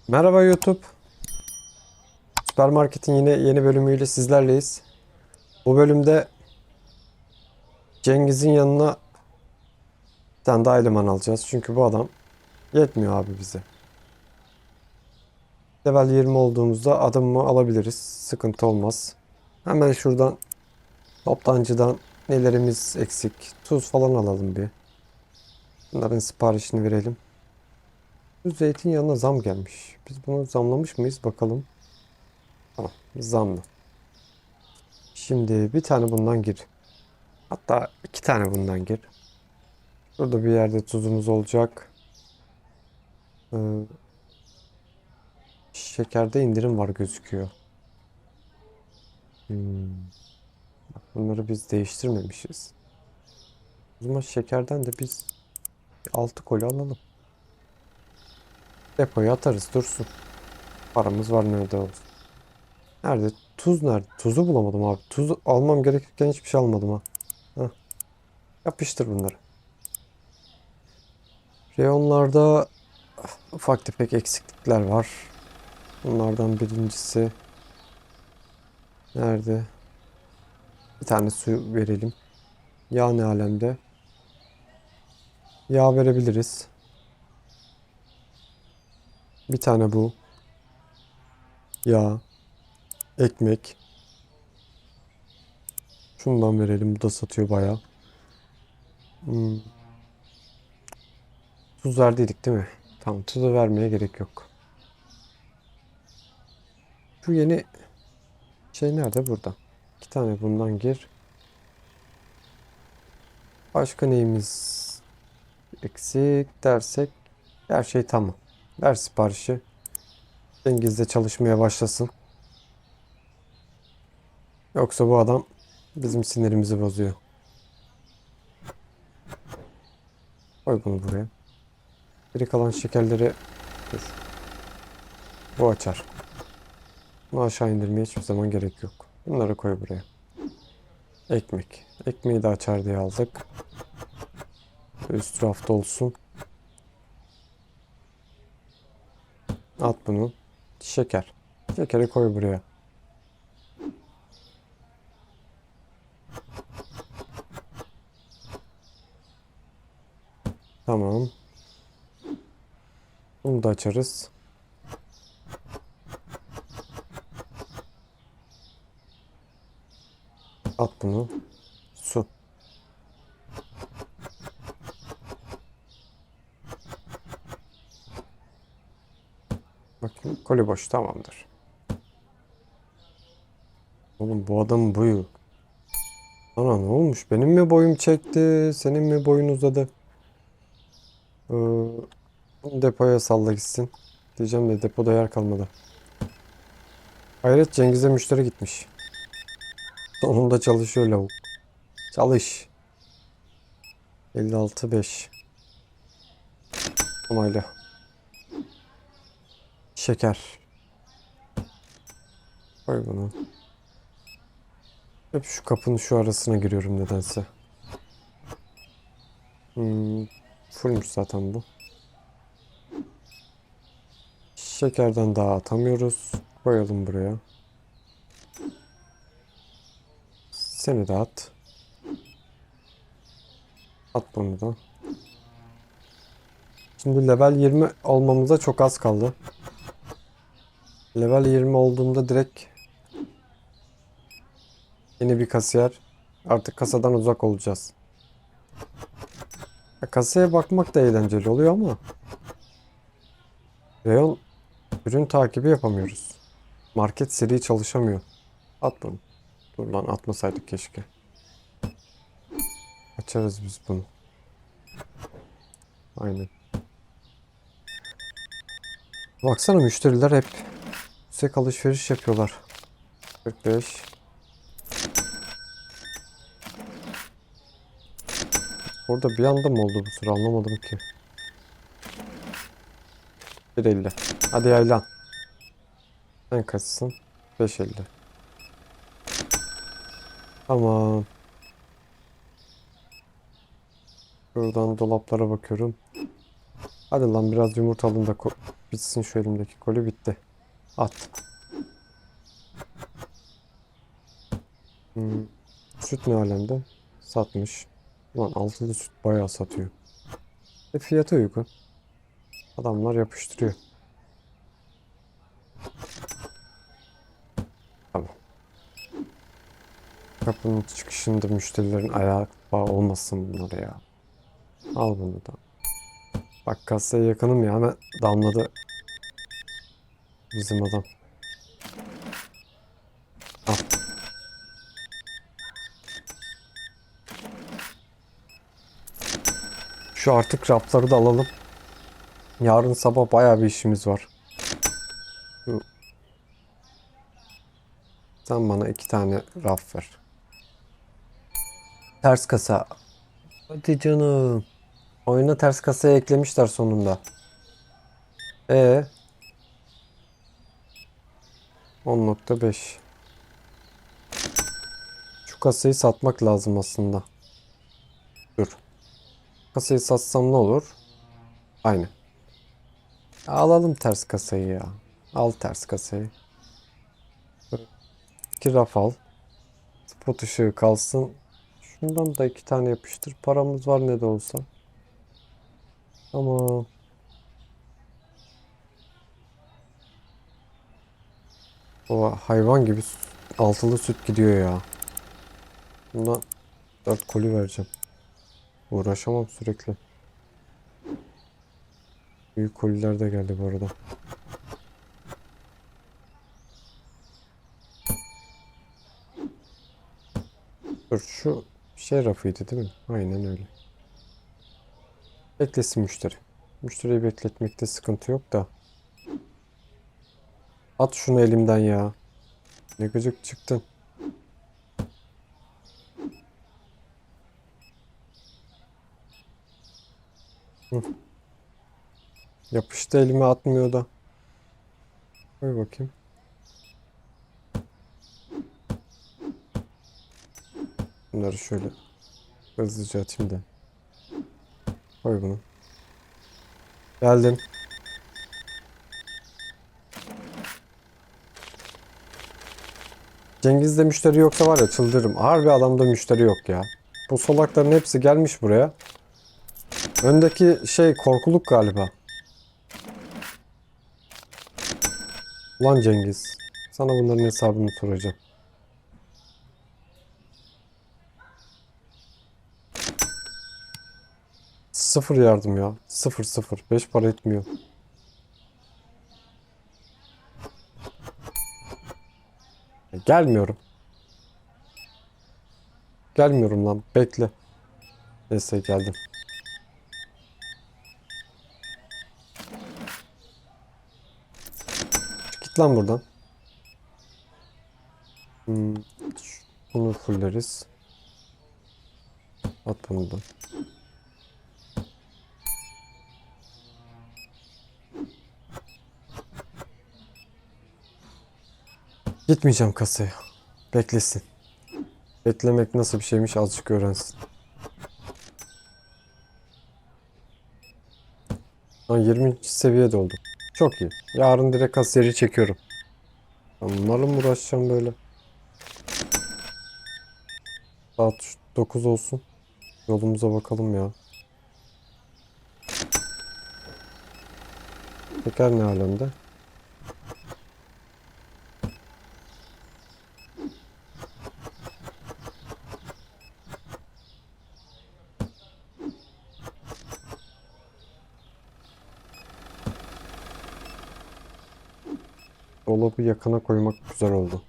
Merhaba YouTube. Süpermarketin yine yeni bölümüyle sizlerleyiz. Bu bölümde Cengiz'in yanına bir tane daha eleman alacağız. Çünkü bu adam yetmiyor abi bize. Level 20 olduğumuzda adamı alabiliriz. Sıkıntı olmaz. Hemen şuradan toptancıdan nelerimiz eksik. Tuz falan alalım bir. Bunların siparişini verelim. Bu zeytinyağına zam gelmiş. Biz bunu zamlamış mıyız bakalım. Tamam, zamlı. Şimdi bir tane bundan gir. Hatta iki tane bundan gir. Burada bir yerde tuzumuz olacak. Ee, Şekerde indirim var gözüküyor. Hmm, bunları biz değiştirmemişiz. O zaman şekerden de biz 6 koli alalım. Depoya atarız dursun. Paramız var nerede olsun. Nerede? Tuz nerede? Tuzu bulamadım abi. Tuz almam gerekirken hiçbir şey almadım ha. Heh, yapıştır bunları. Reyonlarda ufak tefek eksiklikler var. Bunlardan birincisi nerede? Bir tane su verelim. Yağ ne alemde? Yağ verebiliriz. Bir tane bu. Yağ. Ekmek. Şundan verelim. Bu da satıyor bayağı. Hmm, tuz verdiydik değil mi? Tamam, tuzu vermeye gerek yok. Şu yeni şey nerede? Burada. İki tane bundan gir. Başka neyimiz eksik dersek her şey tamam. Ver siparişi. Cengiz de çalışmaya başlasın. Yoksa bu adam bizim sinirimizi bozuyor. Koy bunu buraya. Geri kalan şekerleri dur. Bu açar. Bunu aşağı indirmeye hiçbir zaman gerek yok. Bunları koy buraya. Ekmek. Ekmeği de açar diye aldık. Üst rafta olsun. At bunu. Şeker. Şekeri koy buraya. Tamam. Bunu da açarız. At bunu. Su. Bakayım. Koli boş. Tamamdır. Oğlum bu adamın boyu. Ana ne olmuş? Benim mi boyum çekti? Senin mi boyun uzadı? Bunu depoya salla gitsin. Diyeceğim de depoda yer kalmadı. Hayret, Cengiz'e müşteri gitmiş. Sonunda çalışıyor lavuk. Çalış. 56,5. Onayla. Şeker. Koy bunu. Hep şu kapının şu arasına giriyorum nedense. Fullmüş zaten bu. Şekerden daha atamıyoruz. Koyalım buraya. Seni de at. At bunu da. Şimdi level 20 olmamıza çok az kaldı. Level 20 olduğunda direkt yeni bir kasiyer. Artık kasadan uzak olacağız. Kasaya bakmak da eğlenceli oluyor ama reyon ürün takibi yapamıyoruz. Market seri çalışamıyor. At bunu. Dur lan, atmasaydık keşke. Açarız biz bunu. Aynen. Baksana, müşteriler hep yüksek alışveriş yapıyorlar. 45. Orada bir anda mı oldu bu sıra, anlamadım ki. 1,50. Hadi yaylan. Sen kaçsın? 5,50. Tamam. Buradan dolaplara bakıyorum. Hadi lan, biraz yumurta alın da Bitsin şu elimdeki koli, bitti. At. Hmm. Süt ne alemde? Satmış. Ulan altılı süt bayağı satıyor. Fiyatı uygun. Adamlar yapıştırıyor. Tamam. Kapının çıkışında müşterilerin ayağı bağı olmasın bunlar ya. Al bunu da. Bak kasaya yakınım ya, hemen damladı bizim adam. Al. Şu artık rafları da alalım. Yarın sabah bayağı bir işimiz var. Şu- Sen bana 2 tane raf ver. Ters kasa. Hadi canım. Oyuna ters kasaya eklemişler sonunda. E 10.5. Şu kasayı satmak lazım aslında. Dur. Kasayı satsam ne olur? Aynı. Alalım ters kasayı ya. Al ters kasayı. 2 raf al. Spot ışığı kalsın. Şundan da 2 tane yapıştır. Paramız var ne de olsa. Ama o hayvan gibi altılı süt gidiyor ya. Bundan 4 koli vereceğim. Uğraşamam sürekli. Büyük koliler de geldi bu arada. Dur, şu şey rafıydı değil mi? Aynen öyle. Beklesin müşteri. Müşteriyi bekletmekte sıkıntı yok da. At şunu elimden ya. Ne gıcık çıktın. Hı. Yapıştı elime, atmıyor da. Koy bakayım. Bunları şöyle hızlıca atayım da. Koy bunu. Geldim. Cengiz'de müşteri yoksa var ya çıldırırım. Harbi adamda müşteri yok ya. Bu solakların hepsi gelmiş buraya. Öndeki şey korkuluk galiba. Ulan Cengiz. Sana bunların hesabını soracağım. Sıfır yardım ya. Sıfır sıfır. 5 para etmiyor. Gelmiyorum. Gelmiyorum lan. Bekle. Neyse geldim. Git lan buradan. Hmm, bunu fulleriz. At bunu da. Gitmeyeceğim kasaya. Beklesin. Beklemek nasıl bir şeymiş azıcık öğrensin. Ha, 20. seviyede oldum. Çok iyi. Yarın direkt kasiyeri çekiyorum. Ben bunlarla mı uğraşacağım böyle? Saat 9 olsun. Yolumuza bakalım ya. Teker ne alemde? Dolabı yakına koymak güzel oldu.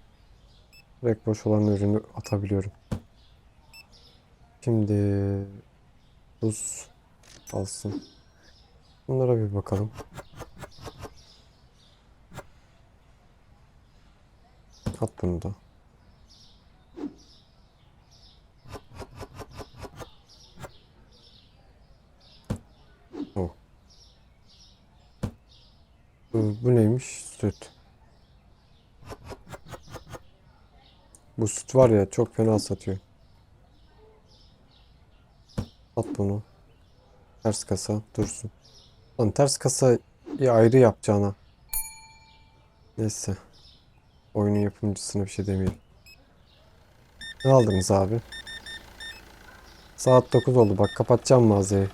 Direkt boş olan ürünü atabiliyorum. Şimdi buz alsın. Bunlara bir bakalım. At bunu da. Oh. Bu neymiş? Süt. Bu süt var ya, çok fena satıyor. At bunu. Ters kasa dursun. Lan ters kasa ayrı yapacağına. Neyse. Oyunun yapımcısına bir şey demeyelim. Ne aldınız abi? Saat 9 oldu. Bak kapatacağım mağazayı.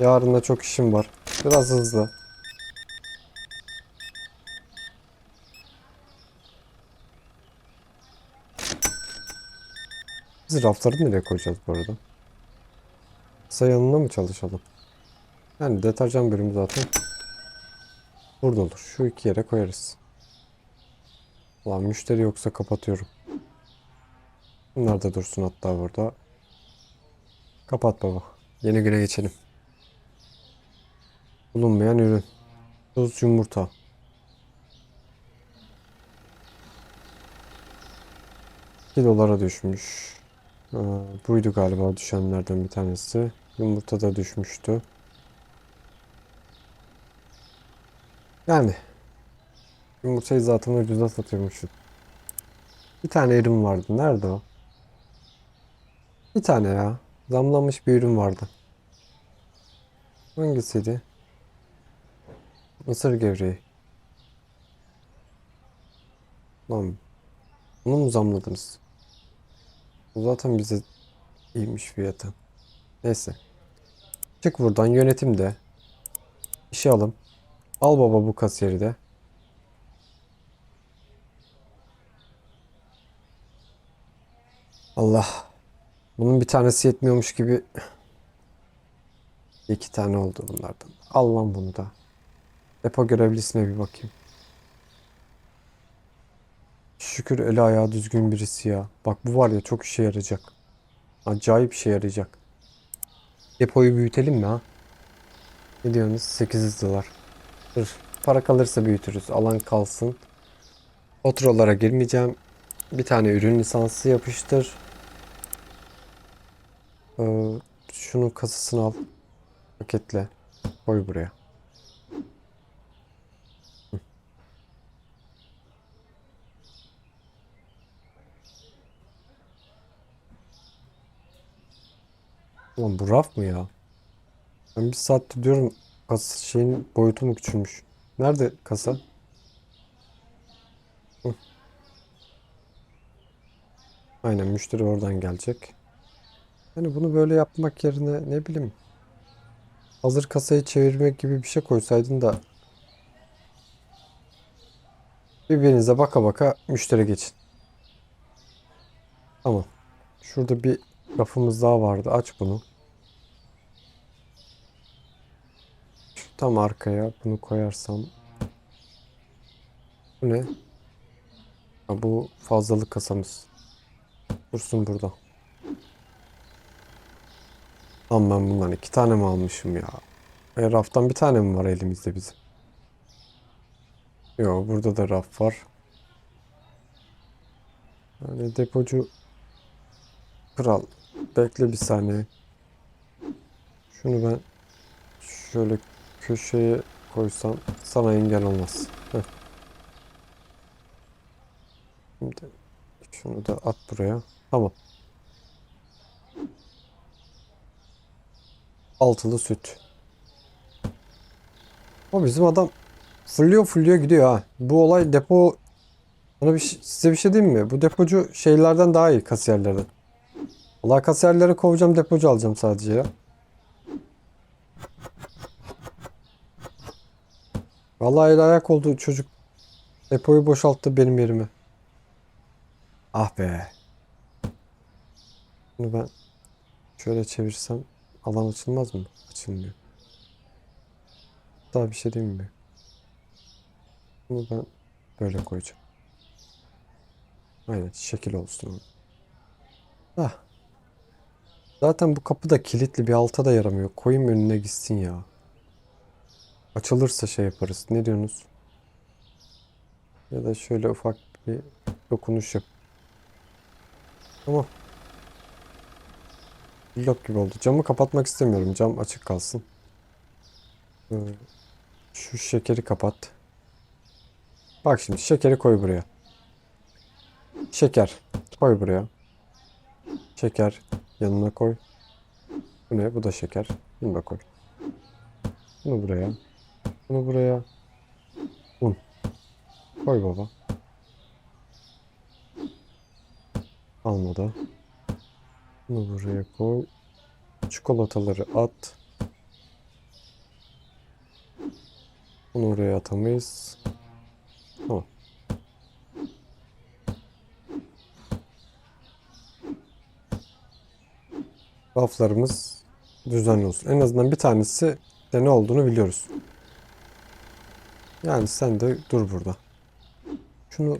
Yarın da çok işim var. Biraz hızlı. Biz rafları nereye koyacağız bu arada? Kasa yanına mı çalışalım? Yani deterjan bölümü zaten burada olur. Şu iki yere koyarız. Ulan müşteri yoksa kapatıyorum. Bunlar da dursun hatta burada. Kapat baba. Yeni güne geçelim. Bulunmayan ürün. Tuz yumurta. 2 dolara düşmüş. Buydu galiba düşenlerden bir tanesi. Yumurta da düşmüştü. Yani yumurtayı zaten ucuza satıyormuşum. Bir tane ürün vardı. Nerede o? Bir tane ya. Zamlanmış bir ürün vardı. Hangisiydi? Mısır gevreği. Lan bunu mu zamladınız? Bu zaten bize iyiymiş fiyatı. Neyse. Çık buradan yönetimde. İşe alım. Al baba bu kasiyeri de. Allah. Bunun bir tanesi yetmiyormuş gibi 2 tane oldu bunlardan. Al lan bunu da. Depo görevlisine bir bakayım. Şükür eli ayağı düzgün birisi ya. Bak bu var ya çok işe yarayacak. Acayip işe yarayacak. Depoyu büyütelim mi ha? Ne diyorsunuz? 800 dolar. Dur. Para kalırsa büyütürüz. Alan kalsın. Faturalara girmeyeceğim. Bir tane ürün lisansı yapıştır. Şunun kasasını al. Paketle. Koy buraya. Ulan bu raf mı ya? Ben bir saattir diyorum kasa şeyin boyutu mu küçülmüş? Nerede kasa? Hı. Aynen müşteri oradan gelecek. Yani bunu böyle yapmak yerine ne bileyim hazır kasayı çevirmek gibi bir şey koysaydın da birbirinize baka baka müşteri geçin. Tamam. Şurada bir rafımız daha vardı. Aç bunu. Şu tam arkaya bunu koyarsam. Bu ne? Ha, bu fazlalık kasamız. Dursun burada. Lan ben bundan 2 tane mi almışım ya? Raftan bir tane mi var elimizde bizim? Yok burada da raf var. Yani depocu kral. Bekle bir saniye. Şunu ben şöyle köşeye koysam sana engel olmaz. Heh. Şimdi şunu da at buraya. Tamam. Altılı süt. O bizim adam fulluyor gidiyor ha. Bu olay depo. Size bir şey diyeyim mi? Bu depocu şeylerden daha iyi kasiyerlerden. Allah kasiyerleri kovacağım depocu alacağım sadece ya. Vallahi el ayak oldu çocuk. Depoyu boşalttı benim yerime. Ah be. Bunu ben şöyle çevirsem alan açılmaz mı? Açılmıyor. Daha bir şey diyeyim mi? Bunu ben böyle koyacağım. Aynen şekil olsun. Ah. Zaten bu kapı da kilitli bir alta da yaramıyor. Koyayım önüne gitsin ya. Açılırsa şey yaparız. Ne diyorsunuz? Ya da şöyle ufak bir dokunuş yap. Tamam. Blok gibi oldu. Camı kapatmak istemiyorum. Cam açık kalsın. Ee, Şu şekeri kapat. Bak şimdi şekeri koy buraya. Şeker koy buraya. Şeker yanına koy. Bu ne? Bu da şeker. Bunu da koy. Bunu buraya. Bunu buraya. Un. Koy baba. Almadı. Bunu buraya koy. Çikolataları at. Bunu oraya atamayız. Tamam. Raflarımız düzenli olsun. En azından bir tanesi de ne olduğunu biliyoruz. Yani sen de dur burada. Şunu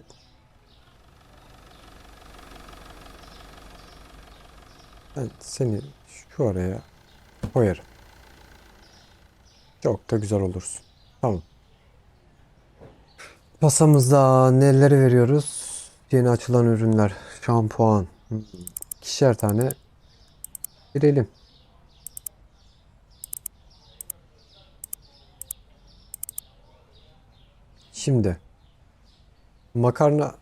ben seni şu araya koyarım. Çok da güzel olursun. Tamam. Kasamızda neleri veriyoruz? Yeni açılan ürünler. Şampuan. İkişer tane girelim. Şimdi makarna.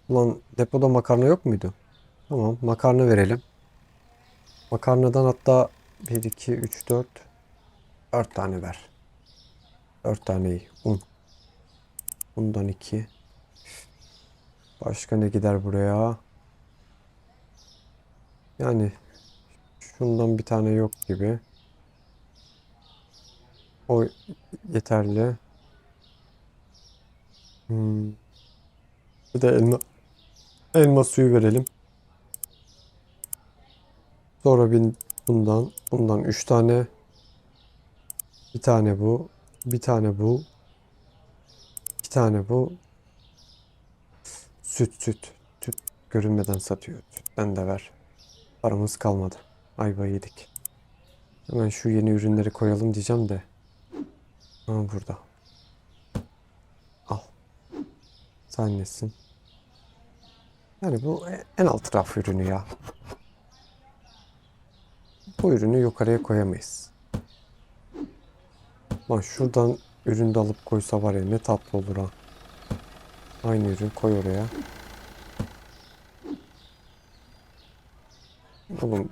Ulan depoda makarna yok muydu? Tamam, makarna verelim. Makarnadan hatta 1 2 3 4 4 tane ver. 4 tane iyi. Un. Bundan 2. Başka ne gider buraya? Yani şundan bir tane yok gibi. O yeterli. Hmm. Bir de elma suyu verelim. Sonra bundan 3 tane. Bir tane bu. Bir tane bu. Bir tane bu. Süt. Süt görünmeden satıyor. Sütten de ver. Paramız kalmadı. Ayva yedik. Hemen şu yeni ürünleri koyalım diyeceğim de. Ha burada. Al. Sen nesin? Yani bu en alt raf ürünü ya. Bu ürünü yukarıya koyamayız. Lan şuradan ürün de alıp koysa var ya ne tatlı olur ha. Aynı ürün koy oraya. Oğlum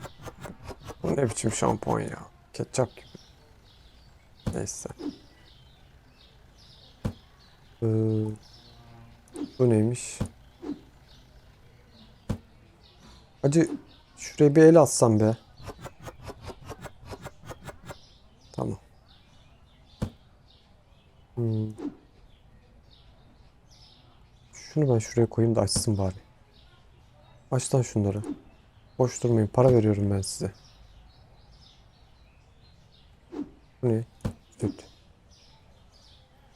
bu ne biçim şampuan ya. Ketçap gibi. Neyse. Ee, bu neymiş? Hacı şuraya bir el atsam be. Tamam. Hmm. Şunu ben şuraya koyayım da açsın bari. Aç lan şunları. Boş durmayın. Para veriyorum ben size. Bu ne? Süt.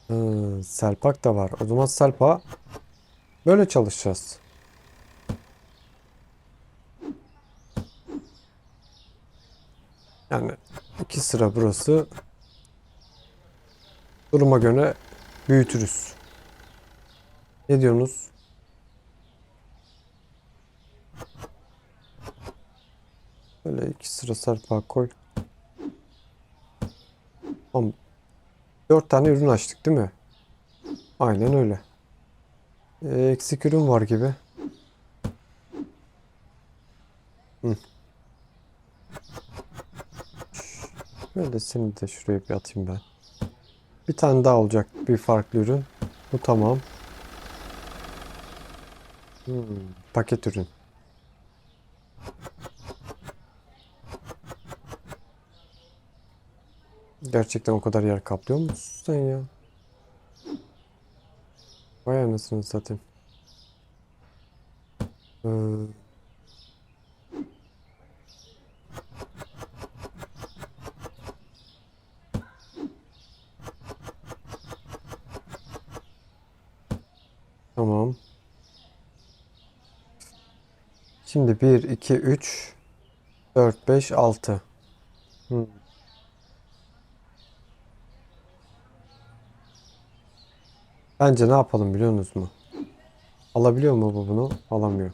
Ha, Selpak da var. O zaman Selpa böyle çalışacağız. Yani 2 sıra burası. Duruma göre büyütürüz. Ne diyorsunuz? Böyle 2 sıra Selpak koy. Tamam. 4 tane ürün açtık değil mi? Aynen öyle. Eksik ürün var gibi. Hı. Şöyle seni de şuraya bir atayım ben. Bir tane daha olacak bir farklı ürün. Bu tamam. Hmm, paket ürün. Gerçekten o kadar yer kaplıyor musun sen ya? Vay anasını satayım. Ee, tamam. Şimdi 1, 2, 3, 4, 5, 6. Hmm. Bence ne yapalım biliyor musunuz mu? Alabiliyor mu bu bunu? Alamıyor.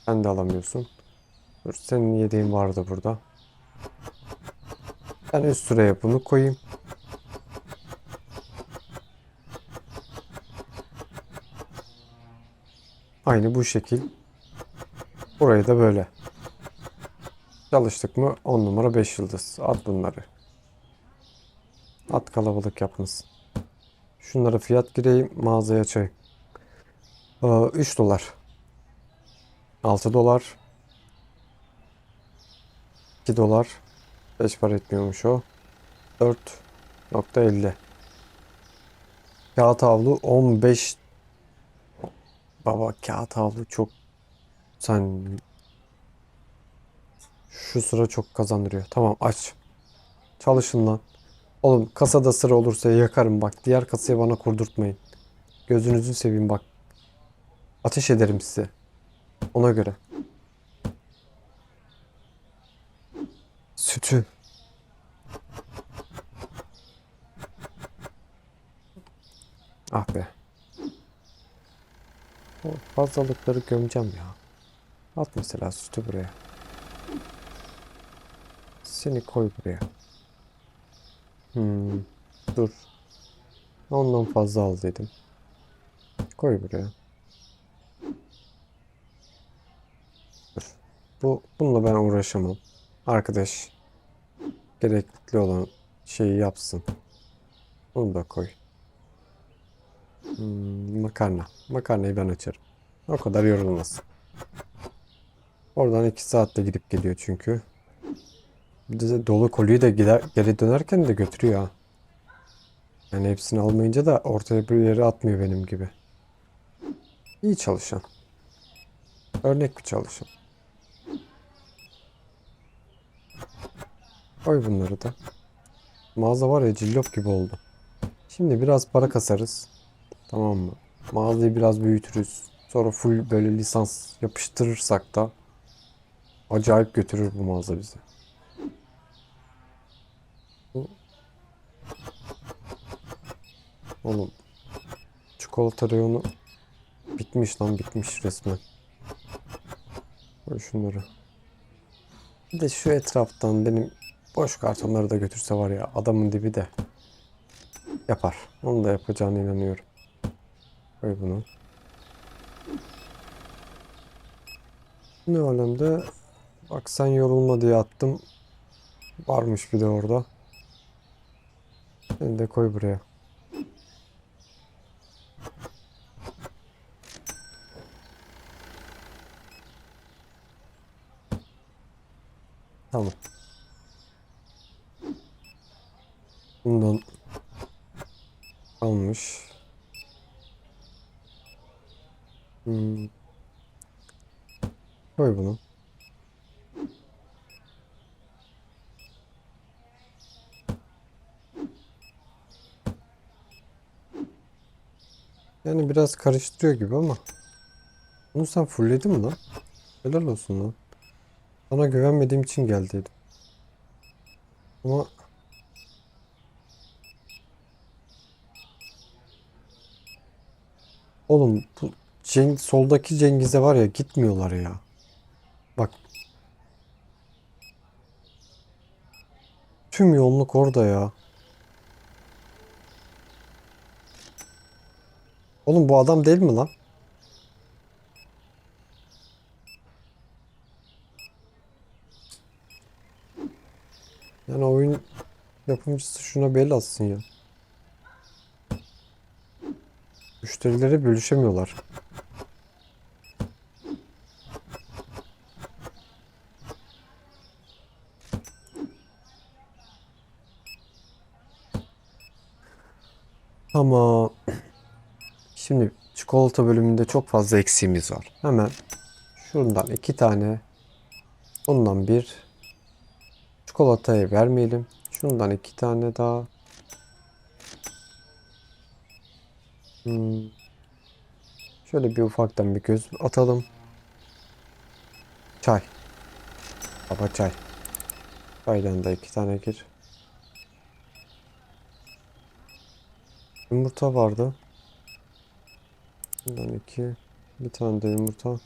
Sen de alamıyorsun. Dur, senin yediğin vardı burada. Ben üst sıraya bunu koyayım. Aynı bu şekil. Burayı da böyle. Çalıştık mı 10 numara 5 yıldız. At bunları. At kalabalık yapınız. Şunlara fiyat gireyim. Mağazaya açayım. 3 dolar. 6 dolar. 2 dolar. 5 para etmiyormuş o. 4,50. Kağıt havlu 15. Baba kağıt havlu çok. Sen şu sıra çok kazandırıyor. Tamam aç. Çalışın lan. Oğlum kasada sıra olursa yakarım bak. Diğer kasaya bana kurdurtmayın. Gözünüzü seveyim bak. Ateş ederim size. Ona göre. Sütü. Ah be. O fazlalıkları gömeceğim ya. At mesela sütü buraya. Seni koy buraya. Hmm, dur. Ondan fazla al dedim. Koy buraya. Dur. Bununla ben uğraşamam. Arkadaş gerekli olan şeyi yapsın. Bunu da koy. Makarna. Makarnayı ben açarım. O kadar yorulmaz. Oradan 2 saatte gidip geliyor çünkü. Bir de dolu kolyeyi de gider, geri dönerken de götürüyor ha. Yani hepsini almayınca da ortaya bir yere atmıyor benim gibi. İyi çalışan. Örnek bir çalışan. Koy bunları da. Mağaza var ya cillop gibi oldu. Şimdi biraz para kasarız. Tamam mı? Mağazayı biraz büyütürüz. Sonra full böyle lisans yapıştırırsak da acayip götürür bu mağaza bizi. Bu- Oğlum çikolata reyonu bitmiş lan bitmiş resmen. Koy şunları. Bir de şu etraftan benim boş kartonları da götürse var ya adamın dibi de yapar. Onu da yapacağına inanıyorum. Koy bunu. Ne alemde bak sen yorulma diye attım. Varmış bir de orada. Seni de koy buraya. Tamam. Bundan almış. Hmm, koy bunu. Yani biraz karıştırıyor gibi ama. Bunu sen fullledin mi lan? Helal olsun lan. Sana güvenmediğim için geldiydim. Ama oğlum bu soldaki Cengiz'e var ya gitmiyorlar ya. Bak tüm yoğunluk orada ya. Oğlum bu adam değil mi lan? Yani oyun yapımcısı şuna bel atsın ya. Müşterileri bölüşemiyorlar. Ama şimdi çikolata bölümünde çok fazla eksiğimiz var. Hemen şundan 2 tane, bundan bir çikolatayı vermeyelim. Şundan 2 tane daha. Hmm, şöyle bir ufaktan bir göz atalım. Çay. Baba çay. Çaydan da 2 tane gir. Yumurta vardı. Bundan 2. Bir tane de yumurta.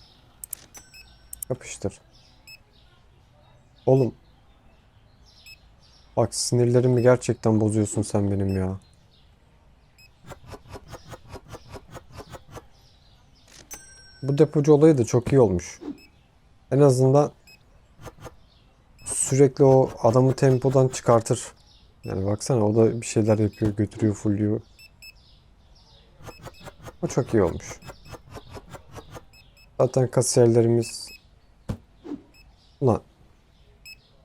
Yapıştır. Oğlum bak sinirlerimi gerçekten bozuyorsun sen benim ya. Bu depocu olayı da çok iyi olmuş. En azından sürekli o adamı tempodan çıkartır. Yani baksana o da bir şeyler yapıyor, götürüyor, fulluyor. O çok iyi olmuş. Zaten kasiyerlerimiz... Ulan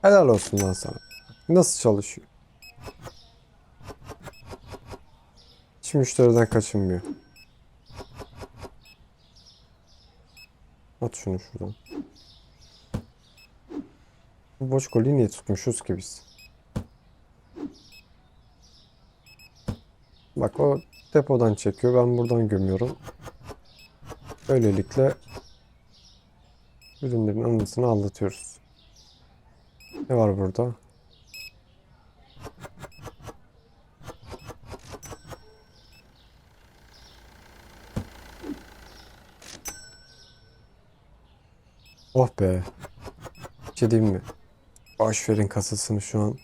helal olsun lan sana. Nasıl çalışıyor? Hiç müşteriden kaçınmıyor. At şunu şuradan. Bu boş golü niye tutmuşuz ki biz? Bak o depodan çekiyor. Ben buradan gömüyorum. Böylelikle ürünlerin anısını anlatıyoruz. Ne var burada? Oh be. Bir şey diyeyim mi? Boş verin kasasını şu an.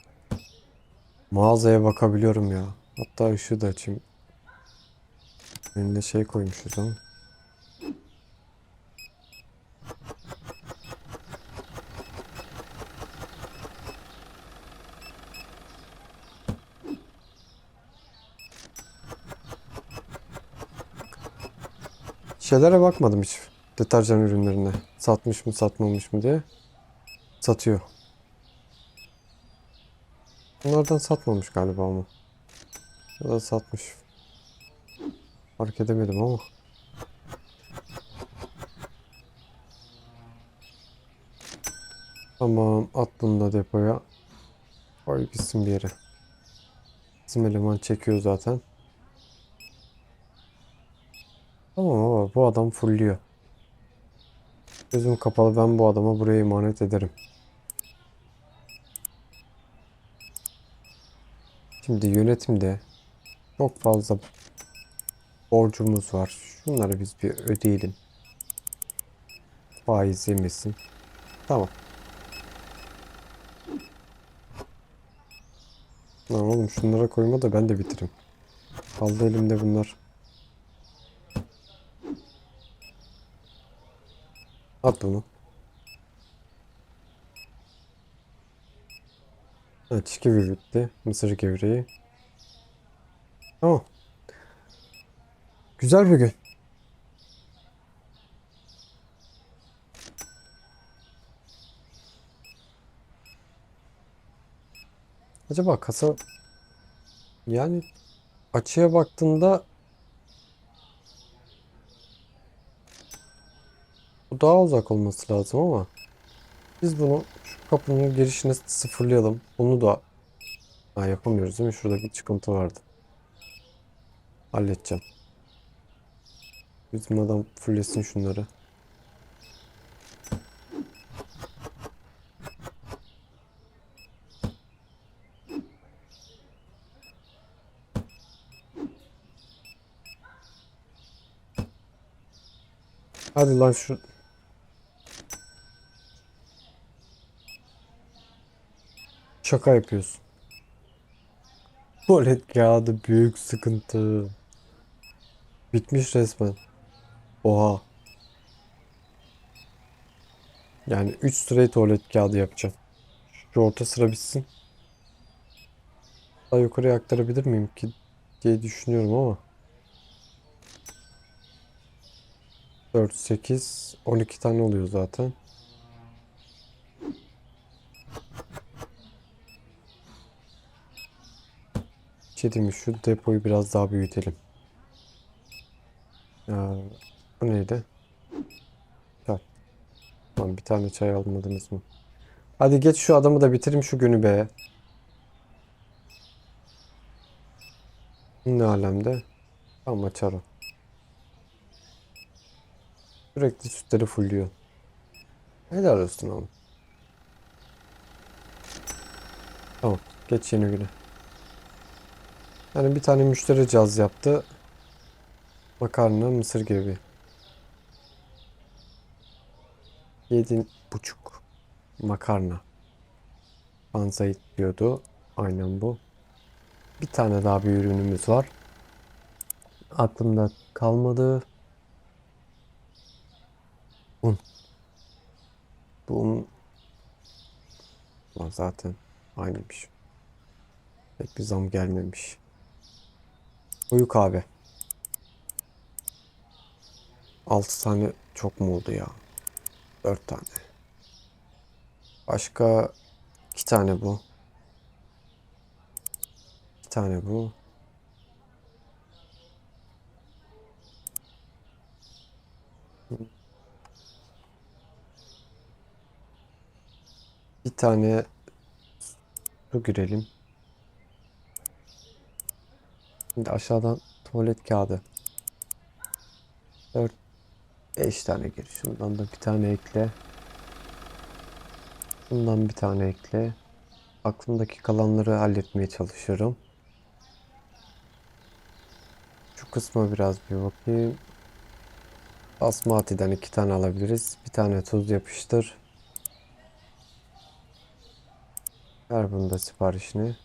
Mağazaya bakabiliyorum ya. Hatta ışığı da açayım. Önüne şey koymuşuz ama. Şeylere bakmadım hiç. Deterjan ürünlerine. Satmış mı satmamış mı diye. Satıyor. Bunlardan satmamış galiba ama. Ya da satmış. Fark edemedim ama. Tamam, at bunu da depoya. Koy gitsin bir yere. Bizim eleman çekiyor zaten. Tamam ama bu adam fulluyor. Gözüm kapalı, ben bu adama buraya emanet ederim. Şimdi yönetimde çok fazla borcumuz var. Şunları biz bir ödeyelim. Faiz yemesin. Tamam. Lan oğlum şunlara koyma da ben de bitireyim. Kaldı elimde bunlar. At bunu. Evet, çiğ bitti. Mısır gevreği. Tamam. Güzel bir gün. Acaba kasa, yani açıya baktığında bu daha uzak olması lazım ama biz bunu şu kapının girişine sıfırlayalım. Bunu da yapamıyoruz değil mi? Şurada bir çıkıntı vardı. Halledeceğim. Bizim adam fullesin şunları. Hadi lan şu, şaka yapıyorsun. Tuvalet kağıdı büyük sıkıntı. Bitmiş resmen. Oha. Yani 3 sırayı tuvalet kağıdı yapacağım. Şu orta sıra bitsin. Daha yukarıya aktarabilir miyim ki diye düşünüyorum ama. 4, 8, 12 tane oluyor zaten. Şey diyeyim mi? Şu depoyu biraz daha büyütelim. Ya, bu neydi? Çay. Lan bir tane çay almadınız mı? Hadi geç şu adamı da bitirim şu günü be. Ne alemde? Ama açar o. Sürekli sütleri fulluyor. Helal olsun oğlum. Tamam. Geç yeni güne. Yani bir tane müşteri caz yaptı. Makarna, mısır gibi. 7,5 makarna. Panzait diyordu. Aynen bu. Bir tane daha bir ürünümüz var. Aklımda kalmadı. Un. Bu un zaten aynıymış. Pek bir zam gelmemiş. Koyu kahve. 6 tane çok mu oldu ya? 4 tane. Başka 2 tane bu. 2 tane bu. Bir tane su girelim. Şimdi aşağıdan tuvalet kağıdı. 4 5 tane gir. Şundan da bir tane ekle. Bundan bir tane ekle. Aklımdaki kalanları halletmeye çalışıyorum. Şu kısma biraz bir bakayım. Basmati'den 2 tane alabiliriz. Bir tane tuz yapıştır. Ver bunu da siparişini.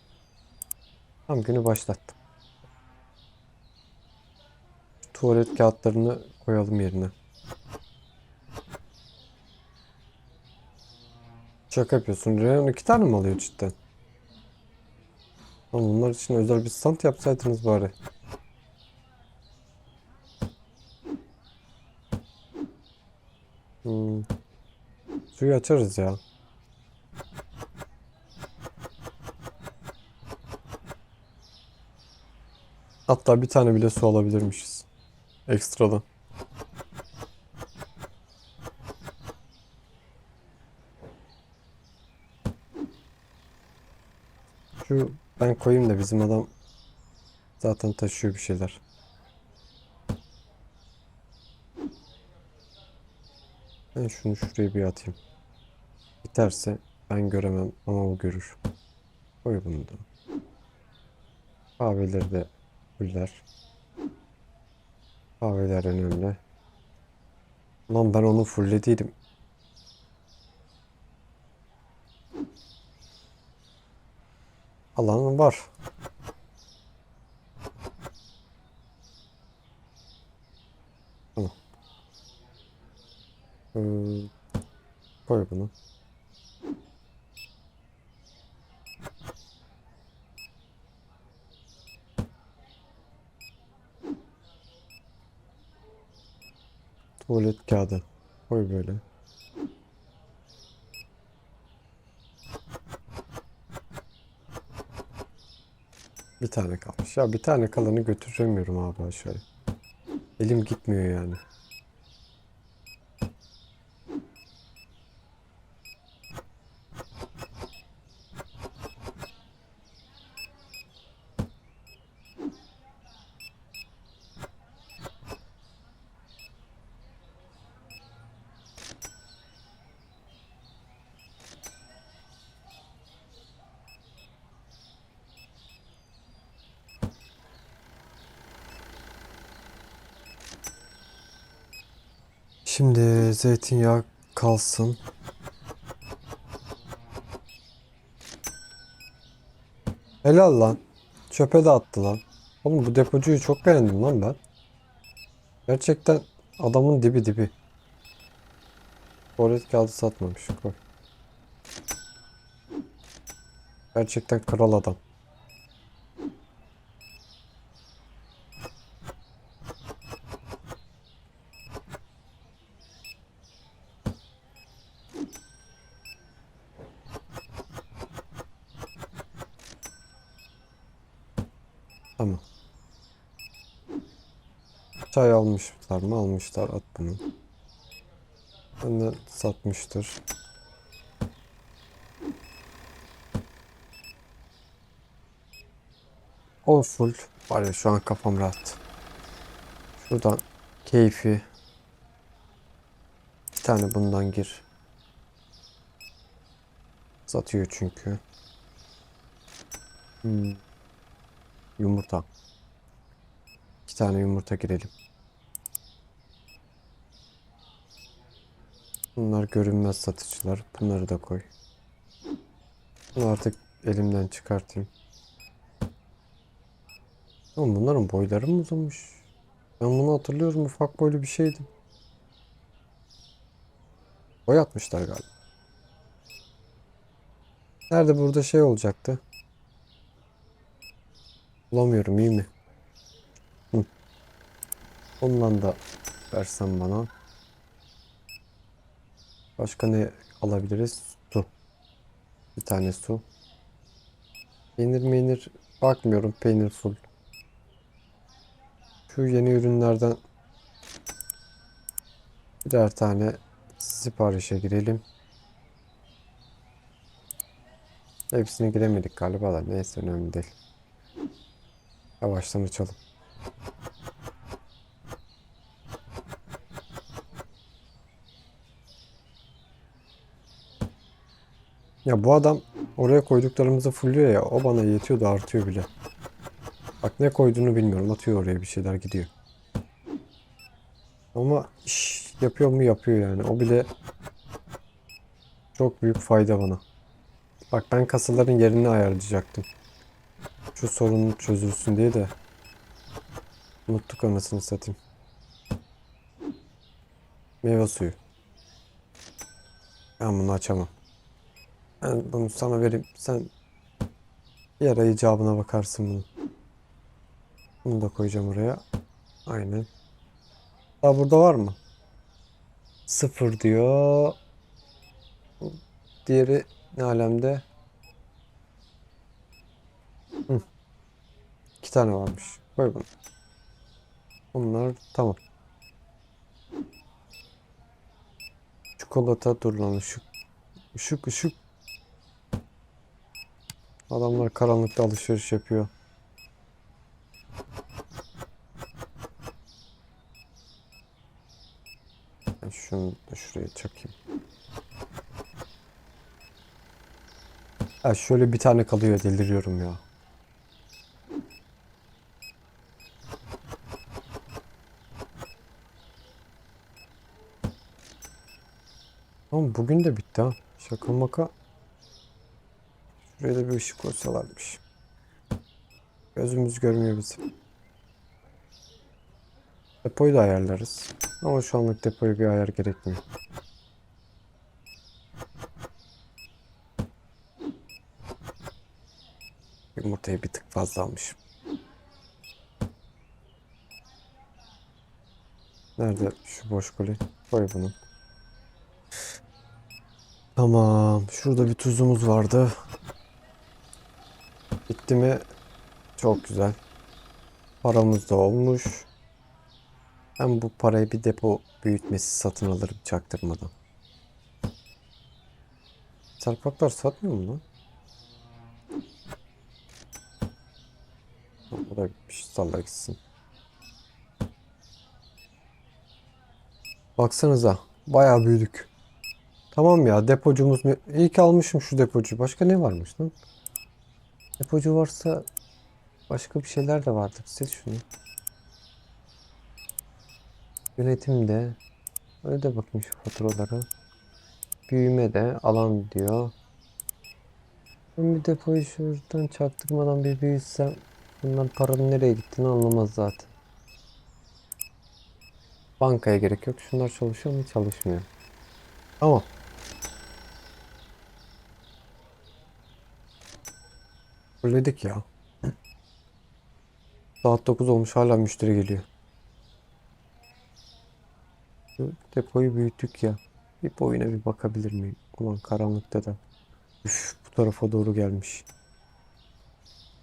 Tam günü başlattım. Şu tuvalet kağıtlarını koyalım yerine. Şaka yapıyorsun. Reyon 2 tane mi alıyor cidden? Ama bunlar için özel bir stand yapsaydınız bari. Hmm, suyu açarız ya. Hatta bir tane bile su alabilirmişiz. Ekstradan. Şu ben koyayım da bizim adam zaten taşıyor bir şeyler. Ben şunu şuraya bir atayım. Biterse ben göremem ama o görür. Koy bunu da. Kahveleri de fuller. Kahveler önemli. Lan ben onu fullediydim. Alanım var. Tamam. Ee, koy bunu. Tuvalet kağıdı. Koy böyle. Bir tane kalmış. Ya bir tane kalanı götüremiyorum abi aşağıya. Elim gitmiyor yani. Şimdi zeytinyağı kalsın. Helal lan. Çöpe de attı lan. Oğlum bu depocuyu çok beğendim lan ben. Gerçekten adamın dibi dibi. Tuvalet kağıdı satmamış. Koy. Gerçekten kral adam. Tamam. Çay almışlar mı? Almışlar. At bunu. Benden satmıştır. O full. Var ya şu an kafam rahat. Şuradan keyfi. Bir tane bundan gir. Satıyor çünkü. Hmm, yumurta. 2 tane yumurta girelim. Bunlar görünmez satıcılar. Bunları da koy. Bunu artık elimden çıkartayım. Ama bunların boyları mı uzamış? Ben bunu hatırlıyorum. Ufak boylu bir şeydi. Boy atmışlar galiba. Nerede burada şey olacaktı? Bulamıyorum iyi mi? Hı. Ondan da versen bana. Başka ne alabiliriz? Su. Bir tane su. Peynir bakmıyorum. Peynir full. Şu yeni ürünlerden birer tane siparişe girelim. Hepsini giremedik galiba da. Neyse önemli değil. Yavaştan açalım. Ya bu adam oraya koyduklarımızı fulluyor ya. O bana yetiyor da artıyor bile. Bak ne koyduğunu bilmiyorum. Atıyor oraya bir şeyler gidiyor. Ama iş yapıyor mu yapıyor yani. O bile çok büyük fayda bana. Bak ben kasaların yerini ayarlayacaktım. Şu sorun çözülsün diye de unuttuk anasını satayım. Meyve suyu. Ben bunu açamam. Ben bunu sana vereyim. Sen bir ara icabına bakarsın bunu. Bunu da koyacağım oraya. Aynen. Daha burada var mı? Sıfır diyor. Diğeri ne alemde? Hı, iki tane varmış. Koy bunu. Bunlar tamam. Çikolata dur lan ışık. Işık. Adamlar karanlıkta alışveriş yapıyor. Ben şunu da şuraya çakayım. Ha şöyle bir tane kalıyor deliriyorum ya. Ama bugün de bitti ha. Şaka maka. Şuraya da bir ışık koysalarmış. Gözümüz görmüyor bizi. Depoyu da ayarlarız. Ama şu anlık depoya bir ayar gerekmiyor. Yumurtayı bir tık fazla almışım. Nerede şu boş koli? Koy bunu. Tamam. Şurada bir tuzumuz vardı. Bitti mi? Çok güzel. Paramız da olmuş. Ben bu parayı bir depo büyütmesi satın alırım çaktırmadan. Sarpaklar satmıyor mu lan? Bu da bitmiş. Salla gitsin. Baksanıza. Bayağı büyüdük. Tamam ya depocumuz mu? İyi ki almışım şu depocu. Başka ne varmış lan? Depocu varsa başka bir şeyler de vardır. Sil şunu. Yönetimde. Öyle de bakayım şu faturalara. Büyüme de alan diyor. Ben bir depoyu şuradan çaktırmadan bir büyütsem bundan paranın nereye gittiğini anlamaz zaten. Bankaya gerek yok. Şunlar çalışıyor mu? Çalışmıyor. Tamam. Fulledik ya. Saat 9 olmuş hala müşteri geliyor. Şu depoyu büyüttük ya. Bir boyuna bir bakabilir miyim? Ulan karanlıkta da. Üf, bu tarafa doğru gelmiş.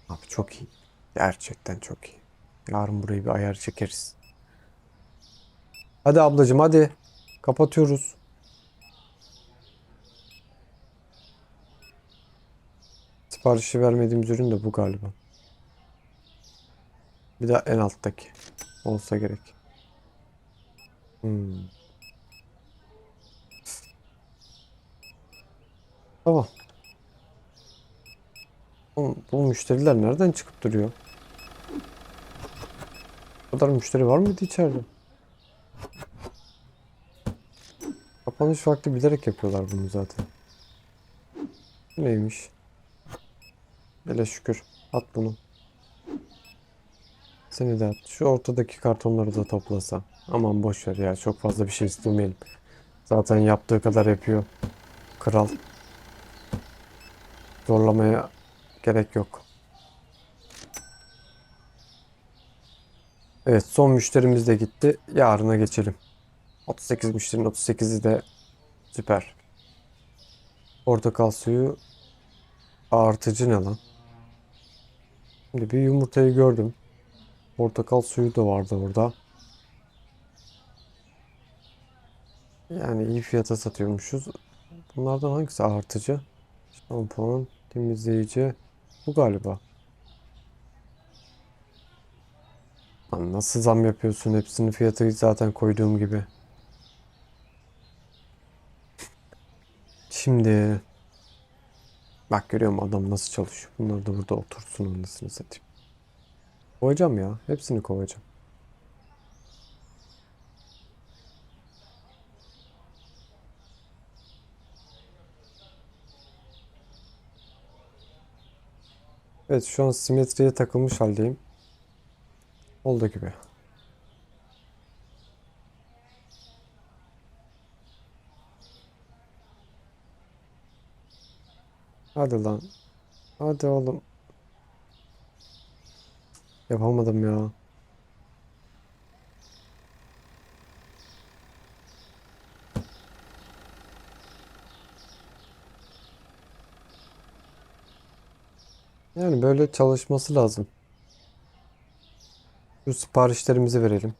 Abi çok iyi. Gerçekten çok iyi. Yarın burayı bir ayar çekeriz. Hadi ablacığım hadi. Kapatıyoruz. Siparişi vermediğimiz ürün de bu galiba. Bir de en alttaki. Olsa gerek. Hmm. Tamam. Bu müşteriler nereden çıkıp duruyor? Bu kadar müşteri var mıydı içeride? Kapanış vakti bilerek yapıyorlar bunu zaten. Bu neymiş? Hele şükür. At bunu. Seni de at. Şu ortadaki kartonları da toplasa. Aman boş ver ya. Çok fazla bir şey istemeyelim. Zaten yaptığı kadar yapıyor. Kral. Zorlamaya gerek yok. Evet, son müşterimiz de gitti. Yarına geçelim. 38 müşterinin 38'i de süper. Portakal suyu artıcı ne lan? Şimdi bir yumurtayı gördüm. Portakal suyu da vardı orada. Yani iyi fiyata satıyormuşuz. Bunlardan hangisi artıcı? Şampuan, temizleyici. Bu galiba. Lan nasıl zam yapıyorsun? Hepsinin fiyatı zaten koyduğum gibi. Şimdi bak görüyor musun adam nasıl çalışıyor? Bunlar da burada otursun anasını satayım. Kovacağım ya. Hepsini kovacağım. Evet şu an simetriye takılmış haldeyim. Oldu gibi. Hadi lan. Hadi oğlum. Yapamadım ya. Yani böyle çalışması lazım. Şu siparişlerimizi verelim.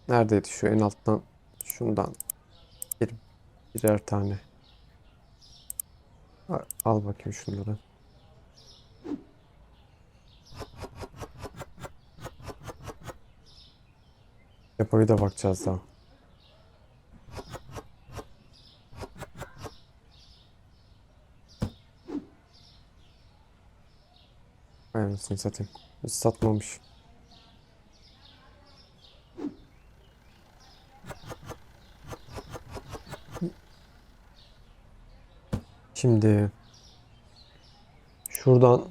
Neredeydi şu en alttan? Şundan bir, birer tane. Al bakayım şunları. Depoyu da bakacağız daha. Ayağını satayım. Hiç satmamış. Şimdi şuradan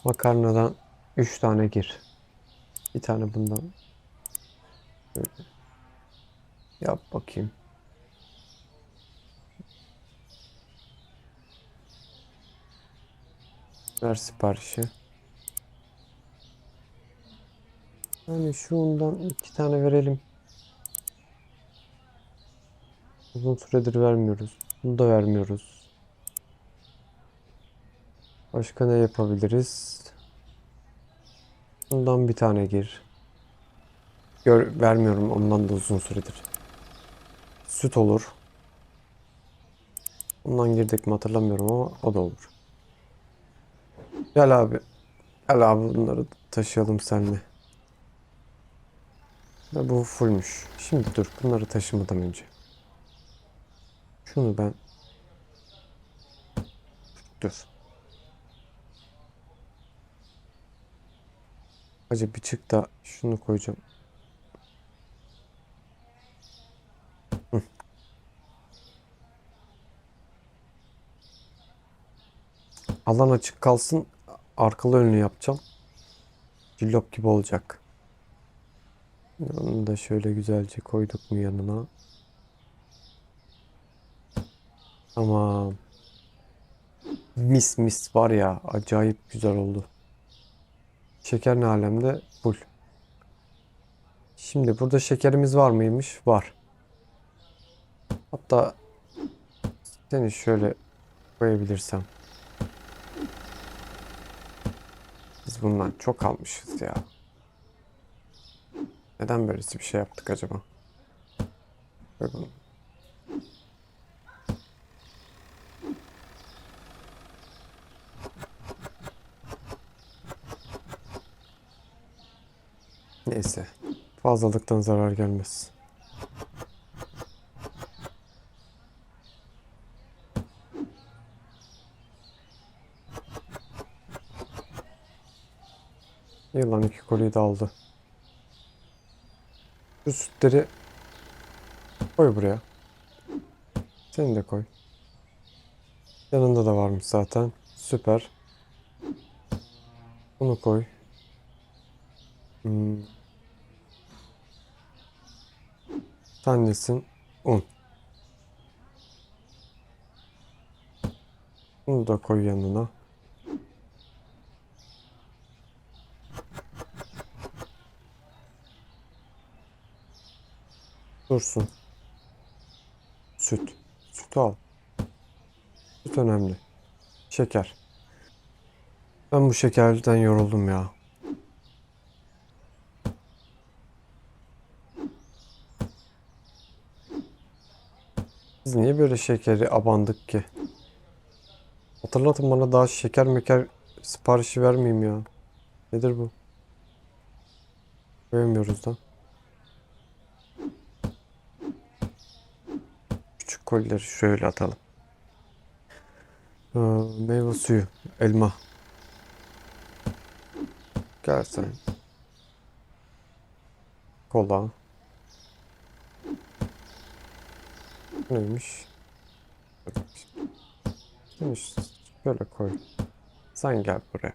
makarnadan 3 tane gir. Bir tane bundan. Böyle yap bakayım. Ver siparişi. Yani şundan 2 tane verelim. Uzun süredir vermiyoruz. Bunu da vermiyoruz. Başka ne yapabiliriz? Bundan bir tane gir. Vermiyorum ondan da uzun süredir. Süt olur. Bundan girdik mi hatırlamıyorum ama o da olur. Gel abi. Gel abi bunları taşıyalım seninle. Ve bu fullmüş. Şimdi dur bunları taşımadan önce. Şunu ben dur. Acı bir çık da şunu koyacağım. Hı. Alan açık kalsın. Arkalı önlü yapacağım. Cillop gibi olacak. Onu da şöyle güzelce koyduk mu yanına. Ama mis mis var ya acayip güzel oldu. Şeker ne alemde? Full. Şimdi burada şekerimiz var mıymış? Var. Hatta seni şöyle koyabilirsem. Biz bundan çok almışız ya. Neden böylesi bir şey yaptık acaba? Koy bunu. Neyse. Fazlalıktan zarar gelmez. Yılan iki koliyi de aldı. Şu sütleri koy buraya. Seni de koy. Yanında da varmış zaten. Süper. Bunu koy. Hmm. Sen nesin? Un. Bunu da koy yanına. Dursun. Süt. Süt al. Süt önemli. Şeker. Ben bu şekerden yoruldum ya. Biz niye böyle şekeri abandık ki? Hatırlatın bana, daha şeker meker siparişi vermeyeyim ya. Nedir bu? Koyamıyoruz da. Küçük kolileri şöyle atalım. Meyve suyu. Elma. Gel sen. Kola. Neymiş? Neymiş? Şöyle koy. Sen gel buraya.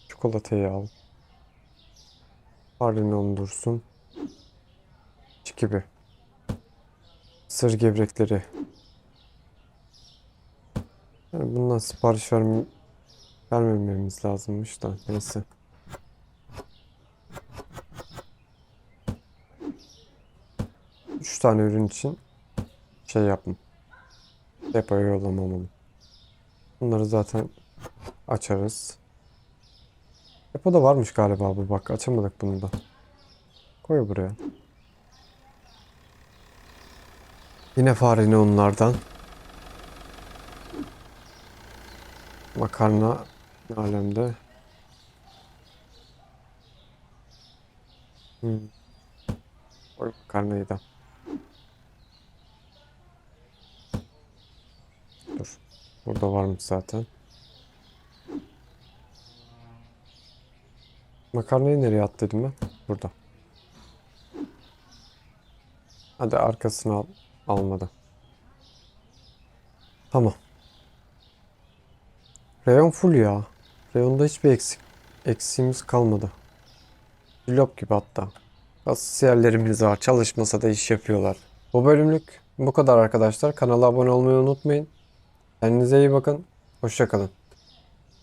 Çikolatayı al. Harinon dursun. Gibi. Sır gevrekleri. Yani bundan sipariş vermememiz lazımmış da. Neyse. 3 tane ürün için şey yapın. Depoya yollamam onu. Bunları zaten açarız. Depoda varmış galiba bu, bak açamadık bunu da. Koy buraya. Yine fareni onlardan. Makarna ne alemde. Koy makarnayı da. Dur. Burada varmış zaten. Makarnayı nereye at dedim ben? Burada. Hadi arkasını al. Almadı. Tamam. Reyon full ya. Reyonda hiçbir eksiğimiz kalmadı. Cillop gibi hatta. Asiyerlerimiz var. Çalışmasa da iş yapıyorlar. Bu bölümlük bu kadar arkadaşlar. Kanala abone olmayı unutmayın. Kendinize iyi bakın. Hoşça kalın.